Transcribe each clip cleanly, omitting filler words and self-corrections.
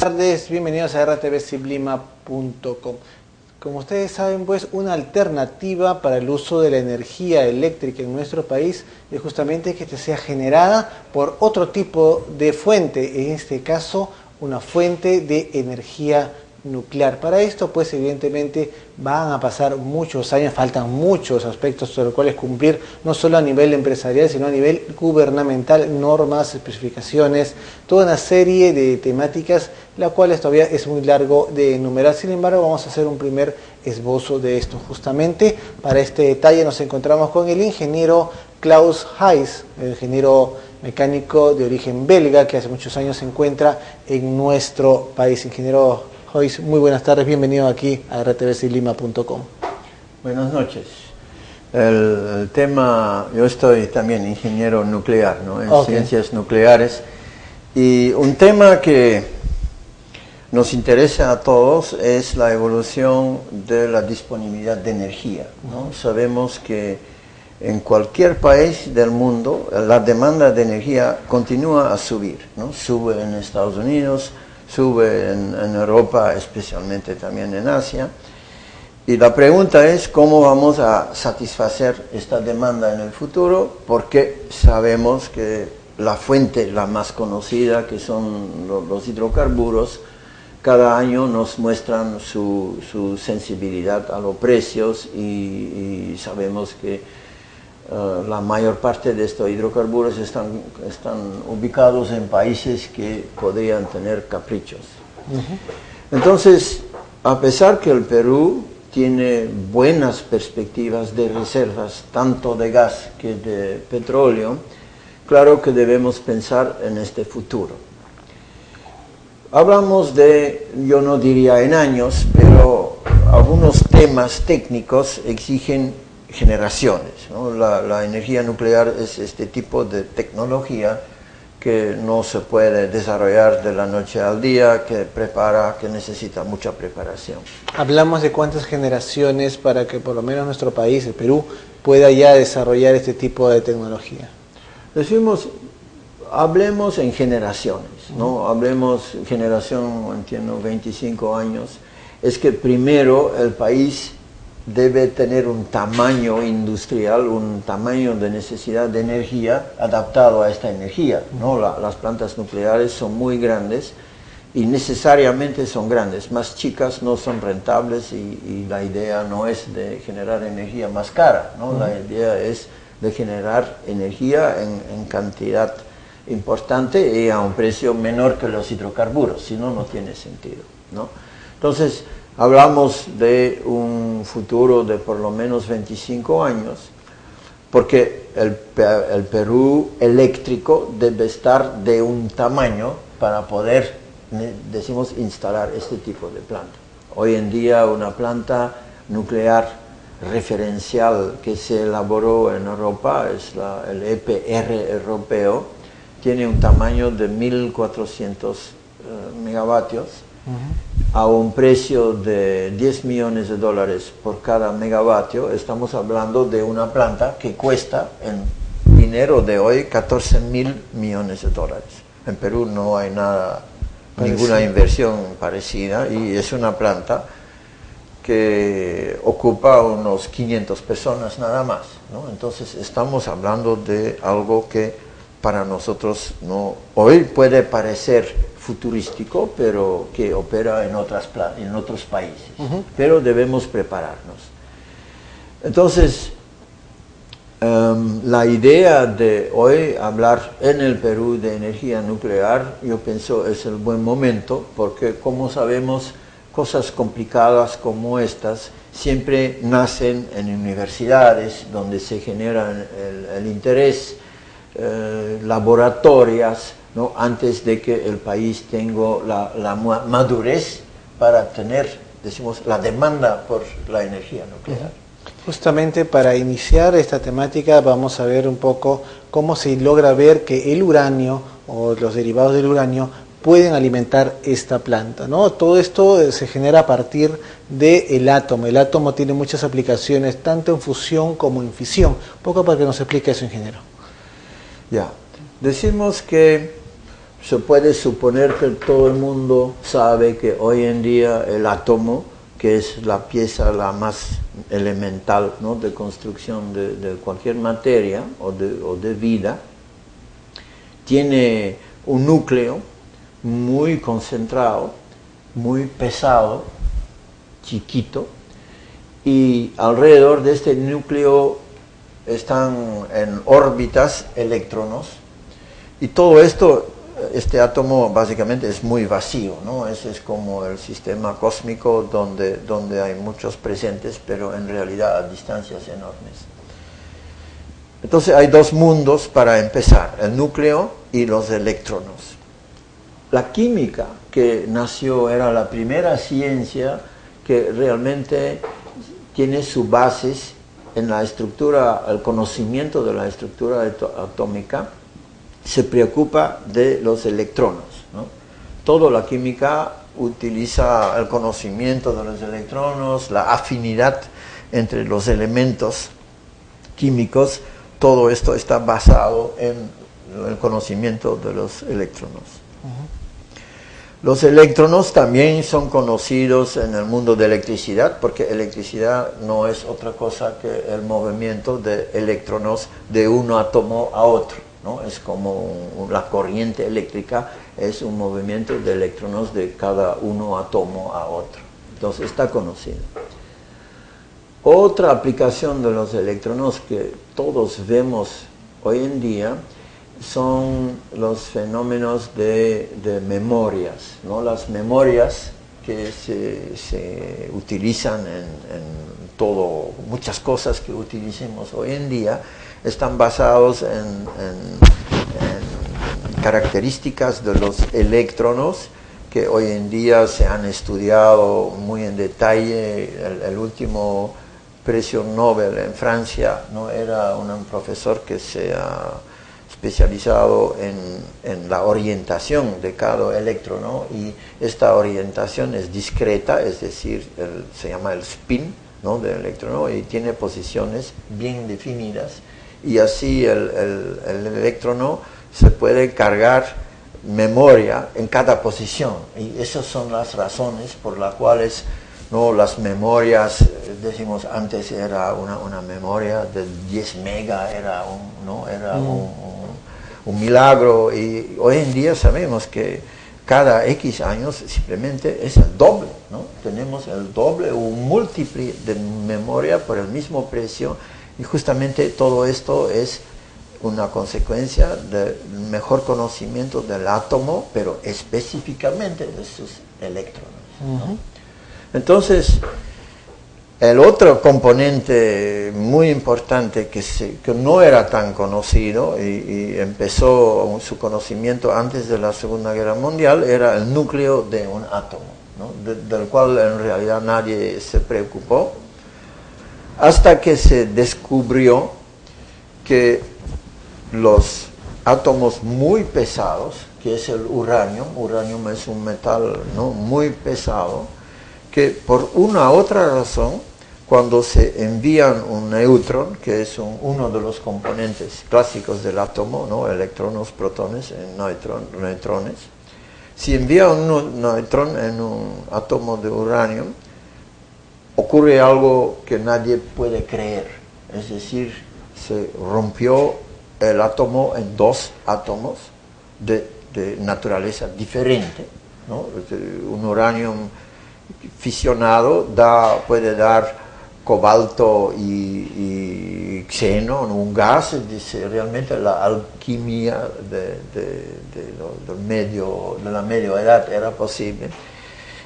tardes, bienvenidos a rtvciblima.com. Como ustedes saben, pues una alternativa para el uso de la energía eléctrica en nuestro país es justamente que sea generada por otro tipo de fuente, en este caso una fuente de energía nuclear. Para esto, pues evidentemente van a pasar muchos años, faltan muchos aspectos sobre los cuales cumplir, no solo a nivel empresarial, sino a nivel gubernamental, normas, especificaciones, toda una serie de temáticas, la cual todavía es muy largo de enumerar. Sin embargo, vamos a hacer un primer esbozo de esto. Justamente para este detalle nos encontramos con el ingeniero Klaus Heys, el ingeniero mecánico de origen belga, que hace muchos años se encuentra en nuestro país. Ingeniero Heys, muy buenas tardes, bienvenido aquí a rtvciblima.com. Buenas noches. El tema, yo soy también ingeniero nuclear, ¿no? En ciencias nucleares, y un tema que nos interesa a todos es la evolución de la disponibilidad de energía, ¿no? Sabemos que en cualquier país del mundo la demanda de energía continúa a subir, ¿no? Sube en Estados Unidos, sube en Europa, especialmente también en Asia. Y la pregunta es cómo vamos a satisfacer esta demanda en el futuro, porque sabemos que la fuente, la más conocida, que son los hidrocarburos, cada año nos muestran su sensibilidad a los precios y sabemos que la mayor parte de estos hidrocarburos están ubicados en países que podrían tener caprichos. Entonces, a pesar que el Perú tiene buenas perspectivas de reservas, tanto de gas que de petróleo, claro que debemos pensar en este futuro. Hablamos de, yo no diría en años, pero algunos temas técnicos exigen generaciones, ¿no? La energía nuclear es este tipo de tecnología que no se puede desarrollar de la noche al día, que necesita mucha preparación. Hablamos de cuántas generaciones para que por lo menos nuestro país, el Perú, pueda ya desarrollar este tipo de tecnología. Hablemos en generaciones, ¿no? Hablemos generación, entiendo, 25 años. Es que primero el país debe tener un tamaño industrial, un tamaño de necesidad de energía adaptado a esta energía, ¿no? Las plantas nucleares son muy grandes y necesariamente son grandes. Más chicas no son rentables y la idea no es de generar energía más cara, ¿no? La idea es de generar energía en cantidad importante y a un precio menor que los hidrocarburos, si no, no tiene sentido, ¿no? Entonces, hablamos de un futuro de por lo menos 25 años, porque el Perú eléctrico debe estar de un tamaño para poder, decimos, instalar este tipo de planta. Hoy en día una planta nuclear referencial que se elaboró en Europa, es el EPR europeo, tiene un tamaño de 1.400 megavatios, a un precio de 10 millones de dólares por cada megavatio. Estamos hablando de una planta que cuesta en dinero de hoy 14.000 millones de dólares. En Perú no hay ninguna inversión parecida, y es una planta que ocupa unos 500 personas nada más, ¿no? Entonces estamos hablando de algo que para nosotros hoy puede parecer futurístico, pero que opera en otros países. Pero debemos prepararnos. Entonces, la idea de hoy hablar en el Perú de energía nuclear, yo pienso es el buen momento, porque como sabemos, cosas complicadas como estas siempre nacen en universidades, donde se genera el interés, laboratorios, ¿no? Antes de que el país tenga la madurez para tener, decimos, la demanda por la energía nuclear. Justamente para iniciar esta temática vamos a ver un poco cómo se logra ver que el uranio o los derivados del uranio pueden alimentar esta planta, ¿no? Todo esto se genera a partir del átomo. El átomo tiene muchas aplicaciones, tanto en fusión como en fisión. Un poco para que nos explique eso, ingeniero. Ya, decimos que se puede suponer que todo el mundo sabe que hoy en día el átomo, que es la pieza la más elemental, ¿no?, de construcción de cualquier materia o de vida, tiene un núcleo muy concentrado, muy pesado, chiquito, y alrededor de este núcleo están en órbitas electrones, y todo esto, este átomo básicamente es muy vacío, ¿no? Ese es como el sistema cósmico donde hay muchos presentes, pero en realidad a distancias enormes. Entonces hay dos mundos para empezar, el núcleo y los electrones. La química que nació era la primera ciencia que realmente tiene su basis en la estructura, el conocimiento de la estructura atómica, se preocupa de los electrones, ¿no? Toda la química utiliza el conocimiento de los electrones, la afinidad entre los elementos químicos, todo esto está basado en el conocimiento de los electrones. Los electrones también son conocidos en el mundo de electricidad, porque electricidad no es otra cosa que el movimiento de electrones de un átomo a otro, ¿no? Es como la corriente eléctrica, es un movimiento de electrones de cada uno átomo a otro. Entonces está conocido. Otra aplicación de los electrones que todos vemos hoy en día son los fenómenos de memorias, ¿no? Las memorias que se utilizan en todo, muchas cosas que utilicemos hoy en día, están basados en características de los electrones que hoy en día se han estudiado muy en detalle. El último premio Nobel en Francia, ¿no?, era un profesor que se ha especializado en la orientación de cada electrón, ¿no? Y esta orientación es discreta, es decir, se llama el spin, ¿no?, del electrón, ¿no?, y tiene posiciones bien definidas, y así el electrón, ¿no?, se puede cargar memoria en cada posición, y esas son las razones por las cuales, ¿no?, las memorias, decimos antes era una memoria de 10 megas, era un milagro, y hoy en día sabemos que cada X años simplemente es el doble, ¿no? Tenemos el doble o un múltiple de memoria por el mismo precio, y justamente todo esto es una consecuencia del mejor conocimiento del átomo, pero específicamente de sus electrones, ¿no? Entonces, el otro componente muy importante que no era tan conocido y empezó su conocimiento antes de la Segunda Guerra Mundial era el núcleo de un átomo, ¿no?, del cual en realidad nadie se preocupó, hasta que se descubrió que los átomos muy pesados, que es el uranio es un metal, ¿no?, muy pesado, que por una u otra razón, cuando se envían un neutrón, que es uno de los componentes clásicos del átomo, ¿no?, electrones, protones, neutrones, si envía un neutrón en un átomo de uranio, ocurre algo que nadie puede creer, es decir, se rompió el átomo en dos átomos de naturaleza diferente, ¿no? Un uranio fisionado puede dar cobalto y xeno, un gas, dice, realmente la alquimia de la media edad era posible.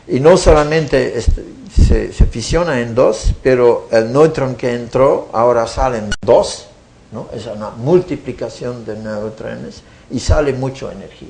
Y no solamente se fisiona en dos, pero el neutrón que entró ahora salen dos, ¿no? Es una multiplicación de neutrones y sale mucha energía.